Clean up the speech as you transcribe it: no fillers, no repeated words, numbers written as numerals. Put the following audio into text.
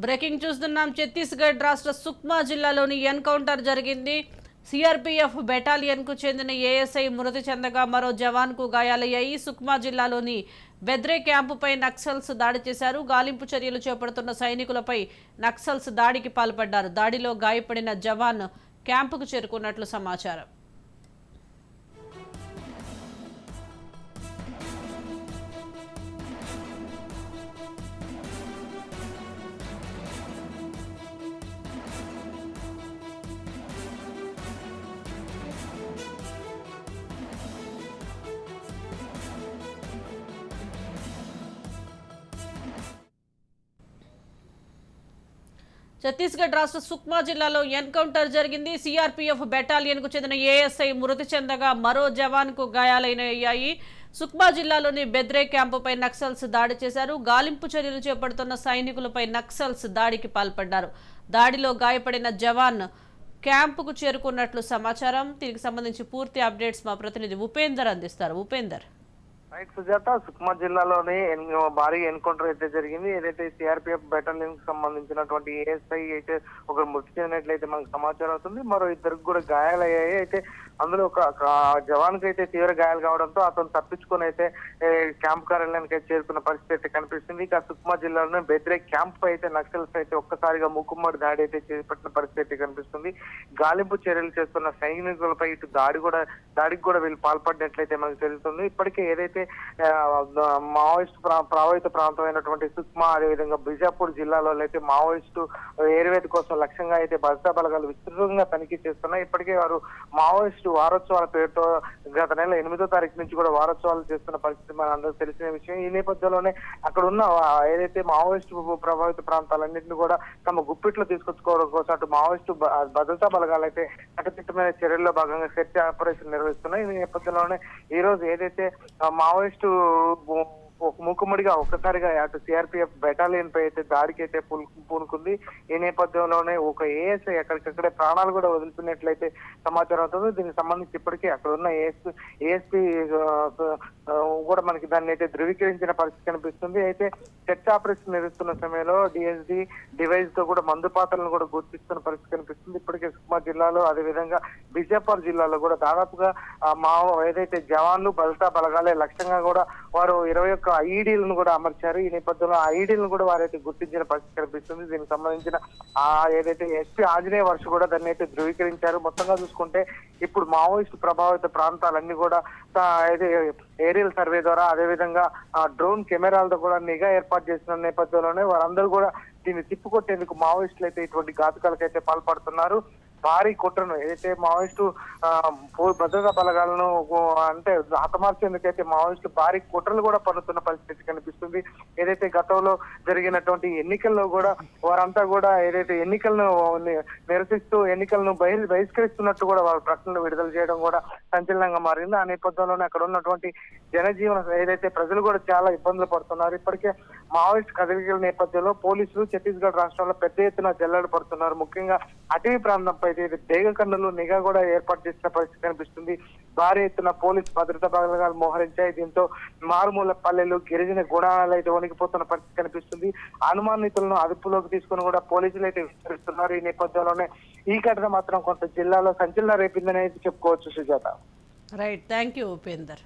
Breaking చూస్తున్నాం. ఛత్తీస్గఢ్ రాష్ట్ర సుక్మా జిల్లాలోని ఎన్కౌంటర్ జరిగింది. సిఆర్పీఎఫ్ బెటాలియన్కు చెందిన ఏఎస్ఐ మృతి చెందగా మరో జవాన్కు గాయాలయ్యాయి. సుక్మా జిల్లాలోని బెద్రే క్యాంపుపై నక్సల్స్ దాడి చేశారు. గాలింపు చర్యలు చేపడుతున్న సైనికులపై నక్సల్స్ దాడికి పాల్పడ్డారు. దాడిలో గాయపడిన జవాన్ క్యాంపుకు చేరుకున్నట్లు సమాచారం. ఛత్తీస్గఢ్ రాష్ట్ర సుక్మా జిల్లాలో ఎన్కౌంటర్ జరిగింది. సిఆర్పీఎఫ్ బెటాలియన్కు చెందిన ఏఎస్ఐ మృతి చెందగా మరో జవాన్కు గాయాలయ్యాయి. సుక్మా జిల్లాలోని బెద్రే క్యాంపుపై నక్సల్స్ దాడి చేశారు. గాలింపు చర్యలు చేపడుతున్న సైనికులపై నక్సల్స్ దాడికి పాల్పడ్డారు. దాడిలో గాయపడిన జవాన్ క్యాంపుకు చేరుకున్నట్లు సమాచారం. దీనికి సంబంధించి పూర్తి అప్డేట్స్ మా ప్రతినిధి ఉపేందర్ అందిస్తారు. ఉపేందర్. రైట్ సుజాత, సుక్మా జిల్లాలోనే భారీ ఎన్కౌంటర్ అయితే జరిగింది. ఏదైతే సిఆర్పీఎఫ్ బెటాలియన్ కి సంబంధించినటువంటి ఏఎస్ఐ అయితే ఒకరు మృతి చెందినట్లయితే మనకు సమాచారం అవుతుంది. మరో ఇద్దరికి కూడా గాయాలయ్యాయి. అయితే అందులో ఒక జవాన్ కి అయితే తీవ్ర గాయాలు కావడంతో అతను తప్పించుకొని అయితే క్యాంప్ కార్యాలయానికి అయితే చేరుకున్న పరిస్థితి అయితే కనిపిస్తుంది. ఇక సుక్మా జిల్లాలోనే బెద్రే క్యాంప్ అయితే నక్సల్స్ అయితే ఒక్కసారిగా మూకుమ్మడి దాడి అయితే చేపట్టిన పరిస్థితి అయితే కనిపిస్తుంది. గాలింపు చర్యలు చేస్తున్న సైనికులపై ఇటు దాడికి కూడా వీళ్ళు పాల్పడినట్లయితే మనకు తెలుస్తుంది. ఇప్పటికే ఏదైతే మావోయిస్టు ప్రభావిత ప్రాంతమైనటువంటి సుక్మా, అదేవిధంగా బిజాపూర్ జిల్లాలో అయితే మావోయిస్టు ఏరివేత కోసం లక్ష్యంగా అయితే భద్రతా బలగాలు విస్తృతంగా తనిఖీ చేస్తున్నాయి. ఇప్పటికే వారు మావోయిస్టు వారోత్సవాల పేరుతో గత నెల 8వ తారీఖు నుంచి కూడా వారోత్సవాలు చేస్తున్న పరిస్థితి మన అందరికీ తెలిసిన విషయం. ఈ నేపథ్యంలోనే అక్కడ ఉన్న ఏదైతే మావోయిస్టు ప్రభావిత ప్రాంతాలన్నింటినీ కూడా తమ గుప్పిట్లో తీసుకొచ్చుకోవడం కోసం అటు మావోయిస్టు భద్రతా బలగాలు అయితే కట్టుదిట్టమైన చర్యల్లో భాగంగా సెర్చ్ ఆపరేషన్ నిర్వహిస్తున్నాయి. ఈ నేపథ్యంలోనే ఈ రోజు ఏదైతే మావోయిస్టు మూకుమ్మడిగా ఒక్కసారిగా అటు సిఆర్పీఎఫ్ బెటాలియన్ పై అయితే దాడికి అయితే పూనుకుంది. ఈ నేపథ్యంలోనే ఒక ఏఎస్ఐ ఎక్కడికక్కడే ప్రాణాలు కూడా వదిలిపోయినట్లయితే సమాచారం అవుతుంది. దీనికి సంబంధించి ఇప్పటికే అక్కడ ఉన్న ఏఎస్పీ కూడా మనకి దాన్ని అయితే ధృవీకరించిన పరిస్థితి కనిపిస్తుంది. అయితే సెర్చ్ ఆపరేషన్ నిర్వహిస్తున్న సమయంలో డిఎస్డి డివైస్ తో కూడా మందు పాత్రలను కూడా గుర్తిస్తున్న పరిస్థితి కనిపిస్తుంది. ఇప్పటికే సుక్మా జిల్లాలో, అదేవిధంగా బిజాపూర్ జిల్లాలో కూడా దాదాపుగా ఏదైతే జవాన్లు భద్రతా బలగాలే లక్ష్యంగా కూడా వారు 21 ఐడీలను కూడా అమర్చారు. ఈ నేపథ్యంలో ఐడీలను కూడా వారైతే గుర్తించిన పరిస్థితి కనిపిస్తుంది. దీనికి సంబంధించిన ఏదైతే ఎస్పీ ఆంజనేయ వర్ష కూడా దాన్ని అయితే ధృవీకరించారు. మొత్తంగా చూసుకుంటే ఇప్పుడు మావోయిస్టు ప్రభావిత ప్రాంతాలన్నీ కూడా ఏరియల్ సర్వే ద్వారా, అదేవిధంగా డ్రోన్ కెమెరాలతో కూడా నిఘా ఏర్పాటు చేసిన నేపథ్యంలోనే వారందరూ కూడా దీన్ని తిప్పుకొట్టేందుకు మావోయిస్టులు అయితే ఇటువంటి ఘాతుకాలకైతే పాల్పడుతున్నారు. భారీ కుట్రను ఏదైతే మావోయిస్టు భద్రతా బలగాలను అంటే హతమార్చేందుకైతే మావోయిస్టు భారీ కుట్రలు కూడా పన్నుతున్న పరిస్థితి కనిపిస్తుంది. ఏదైతే గతంలో జరిగినటువంటి ఎన్నికల్లో కూడా వారంతా కూడా ఏదైతే ఎన్నికలను నిరసిస్తూ ఎన్నికలను బహిష్కరిస్తున్నట్టు కూడా వారు ప్రకటనలు విడుదల చేయడం కూడా సంచలనంగా మారింది. ఆ నేపథ్యంలోనే అక్కడ ఉన్నటువంటి జనజీవన ఏదైతే ప్రజలు కూడా చాలా ఇబ్బందులు పడుతున్నారు. ఇప్పటికే మావోయిస్ట్ కదలికల నేపథ్యంలో పోలీసులు ఛత్తీస్గఢ్ రాష్ట్రంలో పెద్ద ఎత్తున జల్లెడ పడుతున్నారు. ముఖ్యంగా అటవీ ప్రాంతంపై డేగ కన్నులు నిఘా కూడా ఏర్పాటు చేసిన పరిస్థితి కనిపిస్తుంది. భారీ ఎత్తున పోలీసు భద్రతా బలగాలు మోహరించాయి. దీంతో మారుమూల పల్లెలు, గిరిజన గుణాలు అయితే వణికిపోతున్న పరిస్థితి కనిపిస్తుంది. అనుమానితులను అదుపులోకి తీసుకుని కూడా పోలీసులు అయితే విస్తరిస్తున్నారు. ఈ నేపథ్యంలోనే ఈ ఘటన మాత్రం కొంత జిల్లాలో సంచలనం రేపిందని అయితే చెప్పుకోవచ్చు Sujatha. Right, thank you Upender.